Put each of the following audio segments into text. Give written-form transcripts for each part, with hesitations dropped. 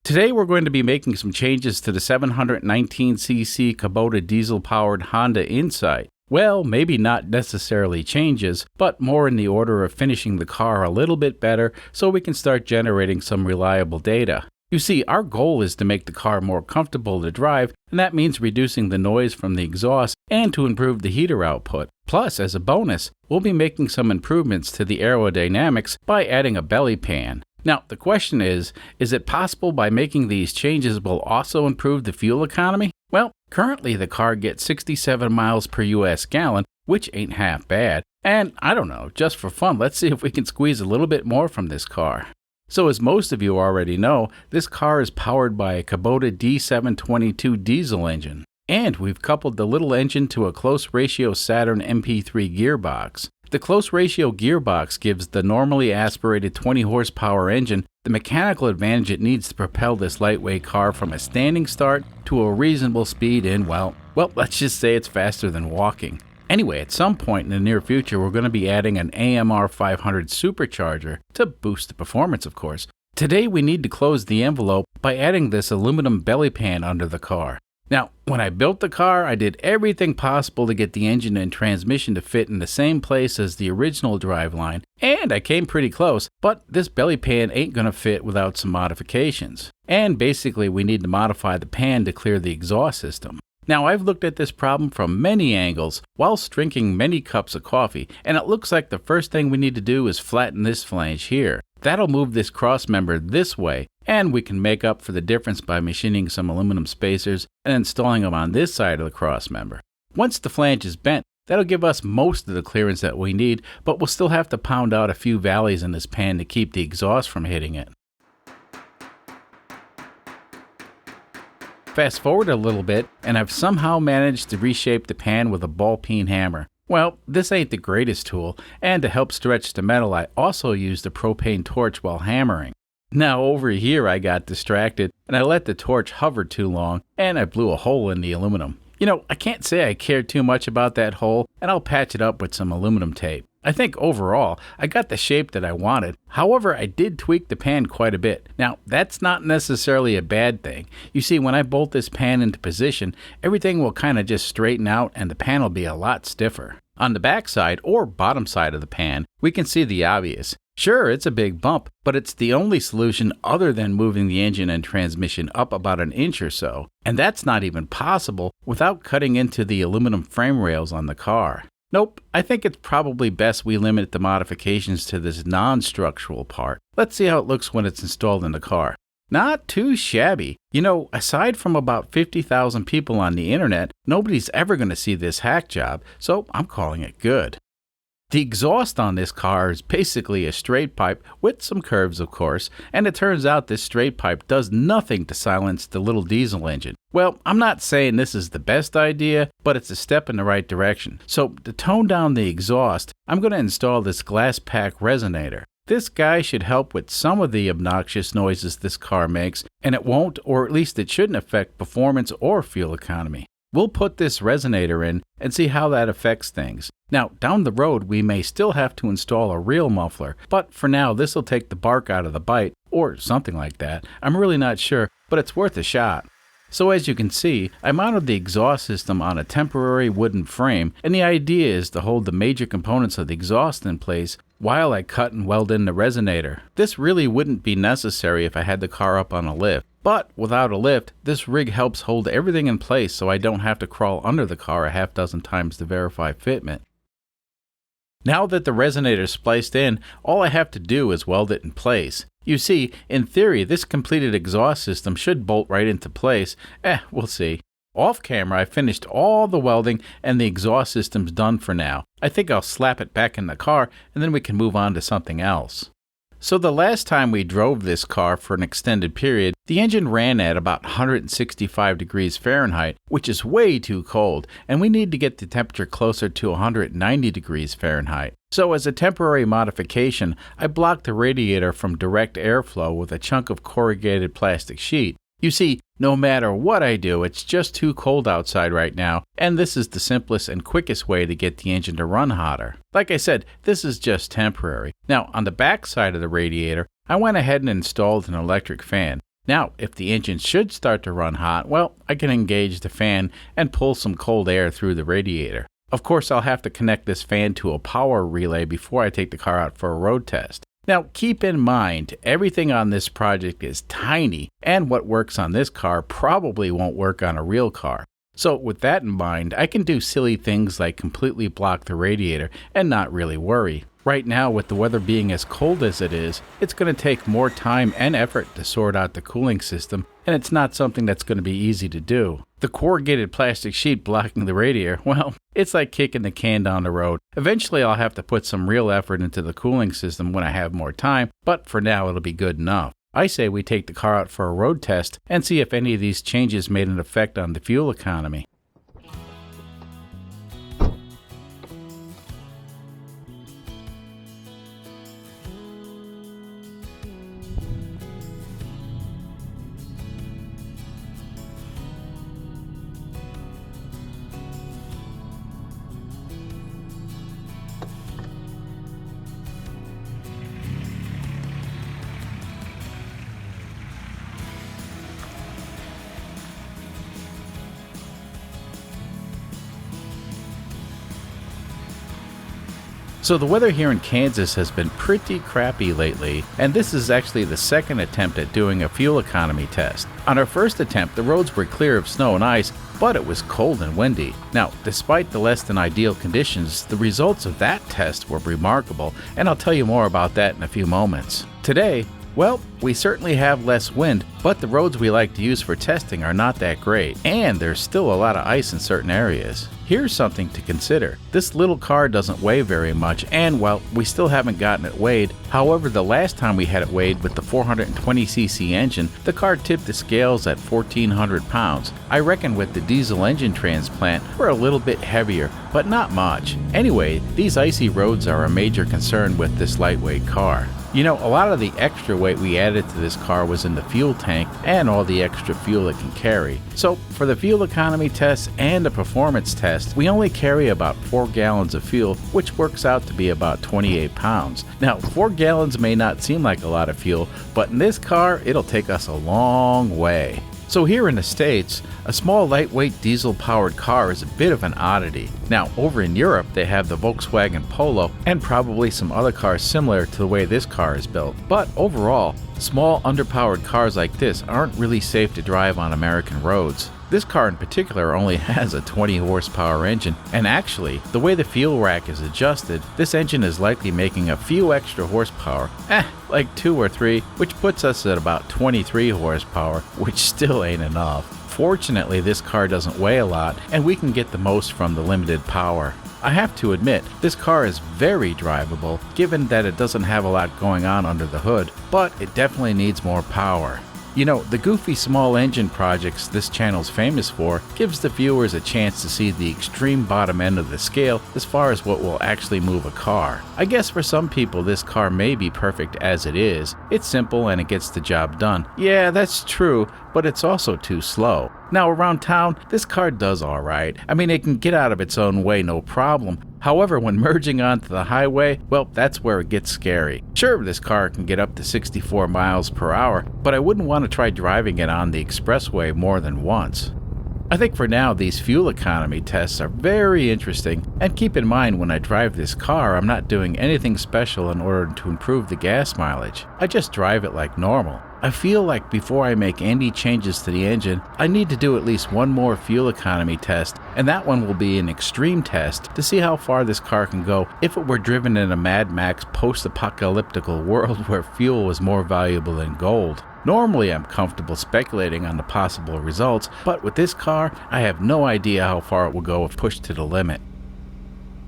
Today we're going to be making some changes to the 719cc Kubota diesel-powered Honda Insight. Well, maybe not necessarily changes, but more in the order of finishing the car a little bit better so we can start generating some reliable data. You see, our goal is to make the car more comfortable to drive, and that means reducing the noise from the exhaust and to improve the heater output. Plus, as a bonus, we'll be making some improvements to the aerodynamics by adding a belly pan. Now, the question is it possible by making these changes we'll also improve the fuel economy? Well, currently the car gets 67 miles per US gallon, which ain't half bad. And I don't know, just for fun, let's see if we can squeeze a little bit more from this car. So as most of you already know, this car is powered by a Kubota D722 diesel engine. And we've coupled the little engine to a close ratio Saturn MP3 gearbox. The close ratio gearbox gives the normally aspirated 20 horsepower engine the mechanical advantage it needs to propel this lightweight car from a standing start to a reasonable speed in, well, let's just say it's faster than walking. Anyway, at some point in the near future, we're going to be adding an AMR 500 supercharger to boost the performance, of course. Today, we need to close the envelope by adding this aluminum belly pan under the car. Now, when I built the car, I did everything possible to get the engine and transmission to fit in the same place as the original driveline, and I came pretty close, but this belly pan ain't gonna fit without some modifications. And basically, we need to modify the pan to clear the exhaust system. Now, I've looked at this problem from many angles whilst drinking many cups of coffee, and it looks like the first thing we need to do is flatten this flange here. That'll move this cross member this way, and we can make up for the difference by machining some aluminum spacers and installing them on this side of the cross member. Once the flange is bent, that'll give us most of the clearance that we need, but we'll still have to pound out a few valleys in this pan to keep the exhaust from hitting it. Fast forward a little bit, and I've somehow managed to reshape the pan with a ball peen hammer. Well, this ain't the greatest tool, and to help stretch the metal, I also used a propane torch while hammering. Now over here I got distracted, and I let the torch hover too long, and I blew a hole in the aluminum. You know, I can't say I cared too much about that hole, and I'll patch it up with some aluminum tape. I think overall, I got the shape that I wanted. However, I did tweak the pan quite a bit. Now, that's not necessarily a bad thing. You see, when I bolt this pan into position, everything will kind of just straighten out and the pan will be a lot stiffer. On the back side, or bottom side of the pan, we can see the obvious. Sure, it's a big bump, but it's the only solution other than moving the engine and transmission up about an inch or so. And that's not even possible without cutting into the aluminum frame rails on the car. Nope, I think it's probably best we limit the modifications to this non-structural part. Let's see how it looks when it's installed in the car. Not too shabby. You know, aside from about 50,000 people on the internet, nobody's ever going to see this hack job, so I'm calling it good. The exhaust on this car is basically a straight pipe with some curves, of course, and it turns out this straight pipe does nothing to silence the little diesel engine. Well, I'm not saying this is the best idea, but it's a step in the right direction. So to tone down the exhaust, I'm going to install this glass pack resonator. This guy should help with some of the obnoxious noises this car makes, and it won't, or at least it shouldn't affect performance or fuel economy. We'll put this resonator in and see how that affects things. Now, down the road, we may still have to install a real muffler, but for now, this will take the bark out of the bite, or something like that. I'm really not sure, but it's worth a shot. So as you can see, I mounted the exhaust system on a temporary wooden frame, and the idea is to hold the major components of the exhaust in place while I cut and weld in the resonator. This really wouldn't be necessary if I had the car up on a lift. But without a lift, this rig helps hold everything in place so I don't have to crawl under the car a half dozen times to verify fitment. Now that the resonator is spliced in, all I have to do is weld it in place. You see, in theory, this completed exhaust system should bolt right into place. We'll see. Off camera, I finished all the welding and the exhaust system's done for now. I think I'll slap it back in the car and then we can move on to something else. So the last time we drove this car for an extended period, the engine ran at about 165 degrees Fahrenheit, which is way too cold, and we need to get the temperature closer to 190 degrees Fahrenheit. So as a temporary modification, I blocked the radiator from direct airflow with a chunk of corrugated plastic sheet. You see, no matter what I do, it's just too cold outside right now, and this is the simplest and quickest way to get the engine to run hotter. Like I said, this is just temporary. Now, on the back side of the radiator, I went ahead and installed an electric fan. Now, if the engine should start to run hot, well, I can engage the fan and pull some cold air through the radiator. Of course, I'll have to connect this fan to a power relay before I take the car out for a road test. Now, keep in mind, everything on this project is tiny, and what works on this car probably won't work on a real car. So with that in mind, I can do silly things like completely block the radiator and not really worry. Right now, with the weather being as cold as it is, it's going to take more time and effort to sort out the cooling system, and it's not something that's going to be easy to do. The corrugated plastic sheet blocking the radiator, well, it's like kicking the can down the road. Eventually, I'll have to put some real effort into the cooling system when I have more time, but for now, it'll be good enough. I say we take the car out for a road test and see if any of these changes made an effect on the fuel economy. So the weather here in Kansas has been pretty crappy lately, and this is actually the second attempt at doing a fuel economy test. On our first attempt, the roads were clear of snow and ice, but it was cold and windy. Now, despite the less than ideal conditions, the results of that test were remarkable, and I'll tell you more about that in a few moments. Today, well, we certainly have less wind, but the roads we like to use for testing are not that great, and there's still a lot of ice in certain areas. Here's something to consider. This little car doesn't weigh very much, and well, we still haven't gotten it weighed. However, the last time we had it weighed with the 420cc engine, the car tipped the scales at 1,400 pounds. I reckon with the diesel engine transplant, we're a little bit heavier, but not much. Anyway, these icy roads are a major concern with this lightweight car. You know, a lot of the extra weight we added to this car was in the fuel tank and all the extra fuel it can carry. So for the fuel economy test and the performance test, we only carry about 4 gallons of fuel, which works out to be about 28 pounds. Now, 4 gallons may not seem like a lot of fuel, but in this car, it'll take us a long way. So here in the States, a small lightweight diesel-powered car is a bit of an oddity. Now, over in Europe, they have the Volkswagen Polo and probably some other cars similar to the way this car is built. But overall, small underpowered cars like this aren't really safe to drive on American roads. This car in particular only has a 20 horsepower engine, and actually, the way the fuel rack is adjusted, this engine is likely making a few extra horsepower, like 2 or 3, which puts us at about 23 horsepower, which still ain't enough. Fortunately, this car doesn't weigh a lot, and we can get the most from the limited power. I have to admit, this car is very drivable, given that it doesn't have a lot going on under the hood, but it definitely needs more power. You know, the goofy small engine projects this channel's famous for gives the viewers a chance to see the extreme bottom end of the scale as far as what will actually move a car. I guess for some people this car may be perfect as it is. It's simple and it gets the job done. Yeah, that's true, but it's also too slow. Now around town, this car does alright. I mean, it can get out of its own way no problem. However, when merging onto the highway, well, that's where it gets scary. Sure, this car can get up to 64 miles per hour, but I wouldn't want to try driving it on the expressway more than once. I think for now, these fuel economy tests are very interesting, and keep in mind when I drive this car, I'm not doing anything special in order to improve the gas mileage. I just drive it like normal. I feel like before I make any changes to the engine, I need to do at least one more fuel economy test, and that one will be an extreme test to see how far this car can go if it were driven in a Mad Max post-apocalyptical world where fuel was more valuable than gold. Normally I'm comfortable speculating on the possible results, but with this car, I have no idea how far it will go if pushed to the limit.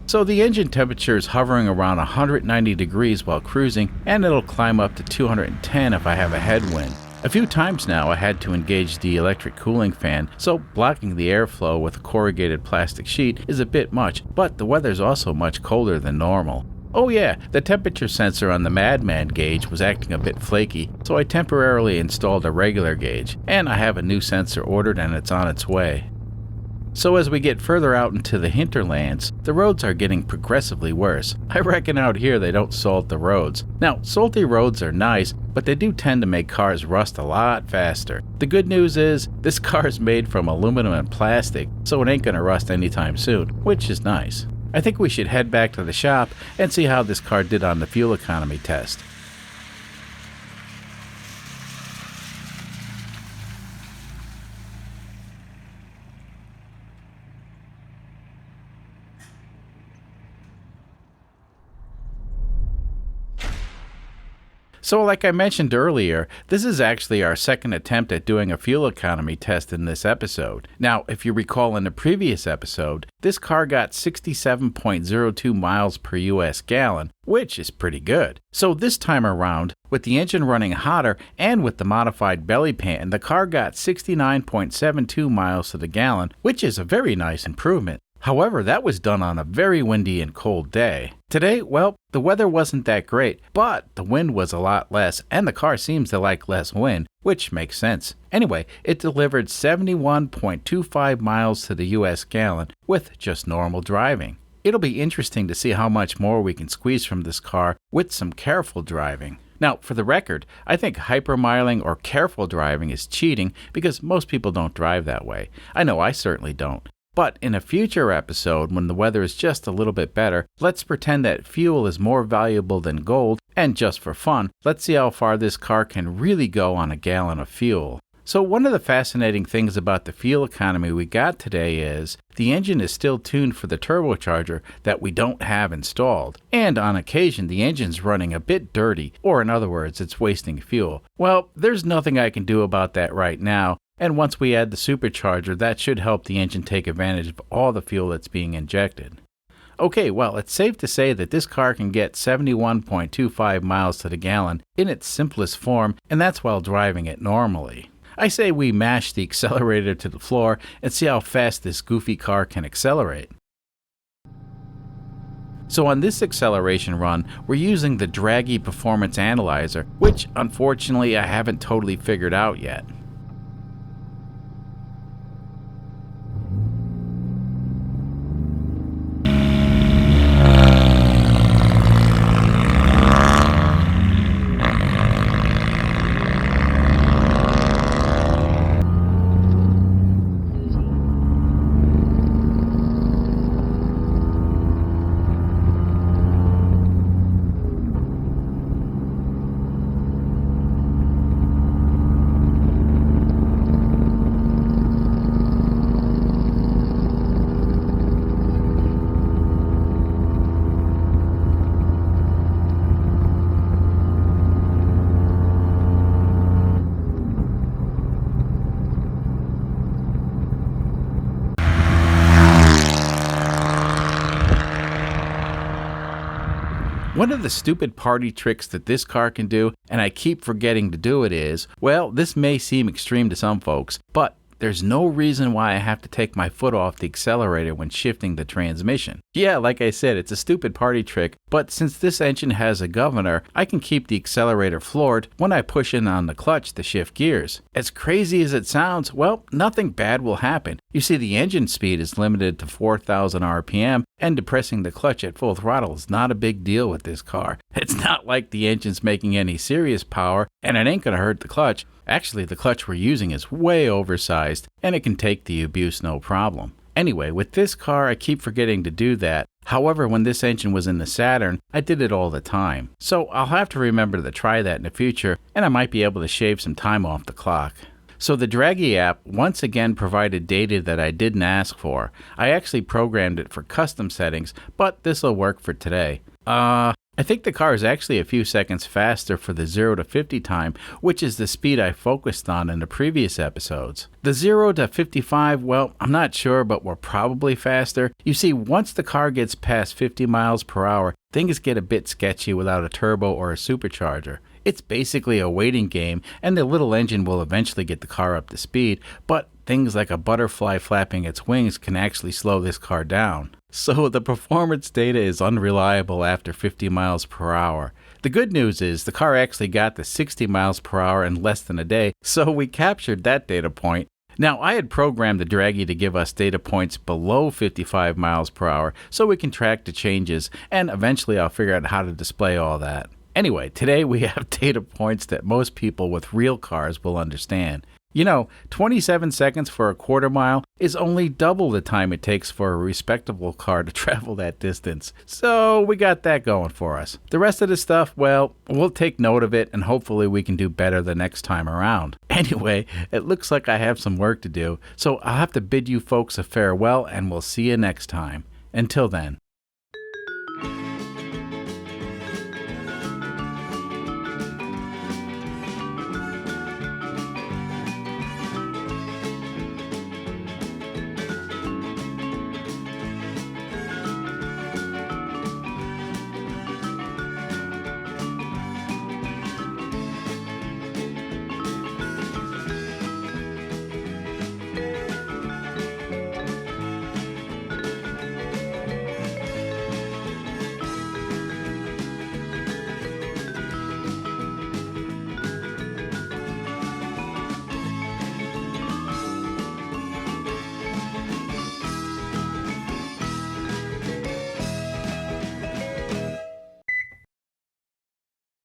So the engine temperature is hovering around 190 degrees while cruising, and it'll climb up to 210 if I have a headwind. A few times now I had to engage the electric cooling fan, so blocking the airflow with a corrugated plastic sheet is a bit much, but the weather's also much colder than normal. Oh yeah, the temperature sensor on the Madman gauge was acting a bit flaky, so I temporarily installed a regular gauge, and I have a new sensor ordered and it's on its way. So as we get further out into the hinterlands, the roads are getting progressively worse. I reckon out here they don't salt the roads. Now, salty roads are nice, but they do tend to make cars rust a lot faster. The good news is, this car is made from aluminum and plastic, so it ain't gonna rust anytime soon, which is nice. I think we should head back to the shop and see how this car did on the fuel economy test. So like I mentioned earlier, this is actually our second attempt at doing a fuel economy test in this episode. Now, if you recall in the previous episode, this car got 67.02 miles per US gallon, which is pretty good. So this time around, with the engine running hotter and with the modified belly pan, the car got 69.72 miles to the gallon, which is a very nice improvement. However, that was done on a very windy and cold day. Today, well, the weather wasn't that great, but the wind was a lot less, and the car seems to like less wind, which makes sense. Anyway, it delivered 71.25 miles to the US gallon with just normal driving. It'll be interesting to see how much more we can squeeze from this car with some careful driving. Now, for the record, I think hypermiling or careful driving is cheating because most people don't drive that way. I know I certainly don't. But in a future episode, when the weather is just a little bit better, let's pretend that fuel is more valuable than gold, and just for fun, let's see how far this car can really go on a gallon of fuel. So one of the fascinating things about the fuel economy we got today is the engine is still tuned for the turbocharger that we don't have installed. And on occasion, the engine's running a bit dirty, or in other words, it's wasting fuel. Well, there's nothing I can do about that right now. And once we add the supercharger, that should help the engine take advantage of all the fuel that's being injected. Okay, well, it's safe to say that this car can get 71.25 miles to the gallon in its simplest form, and that's while driving it normally. I say we mash the accelerator to the floor and see how fast this goofy car can accelerate. So on this acceleration run, we're using the Draggy Performance Analyzer, which unfortunately I haven't totally figured out yet. One of the stupid party tricks that this car can do, and I keep forgetting to do it is, well, this may seem extreme to some folks, but there's no reason why I have to take my foot off the accelerator when shifting the transmission. Yeah, like I said, it's a stupid party trick, but since this engine has a governor, I can keep the accelerator floored when I push in on the clutch to shift gears. As crazy as it sounds, well, nothing bad will happen. You see, the engine speed is limited to 4,000 RPM, and depressing the clutch at full throttle is not a big deal with this car. It's not like the engine's making any serious power, and it ain't gonna hurt the clutch. Actually, the clutch we're using is way oversized, and it can take the abuse no problem. Anyway, with this car, I keep forgetting to do that. However, when this engine was in the Saturn, I did it all the time. So I'll have to remember to try that in the future, and I might be able to shave some time off the clock. So the Draggy app once again provided data that I didn't ask for. I actually programmed it for custom settings, but this'll work for today. I think the car is actually a few seconds faster for the 0 to 50 time, which is the speed I focused on in the previous episodes. The 0 to 55, well, I'm not sure, but we're probably faster. You see, once the car gets past 50 miles per hour, things get a bit sketchy without a turbo or a supercharger. It's basically a waiting game, and the little engine will eventually get the car up to speed, but things like a butterfly flapping its wings can actually slow this car down. So the performance data is unreliable after 50 miles per hour. The good news is the car actually got to 60 miles per hour in less than a day, so we captured that data point. Now, I had programmed the Draggy to give us data points below 55 miles per hour so we can track the changes, and eventually I'll figure out how to display all that. Anyway, today we have data points that most people with real cars will understand. 27 seconds for a quarter mile is only double the time it takes for a respectable car to travel that distance. So we got that going for us. The rest of the stuff, well, we'll take note of it and hopefully we can do better the next time around. Anyway, it looks like I have some work to do, so I'll have to bid you folks a farewell and we'll see you next time. Until then.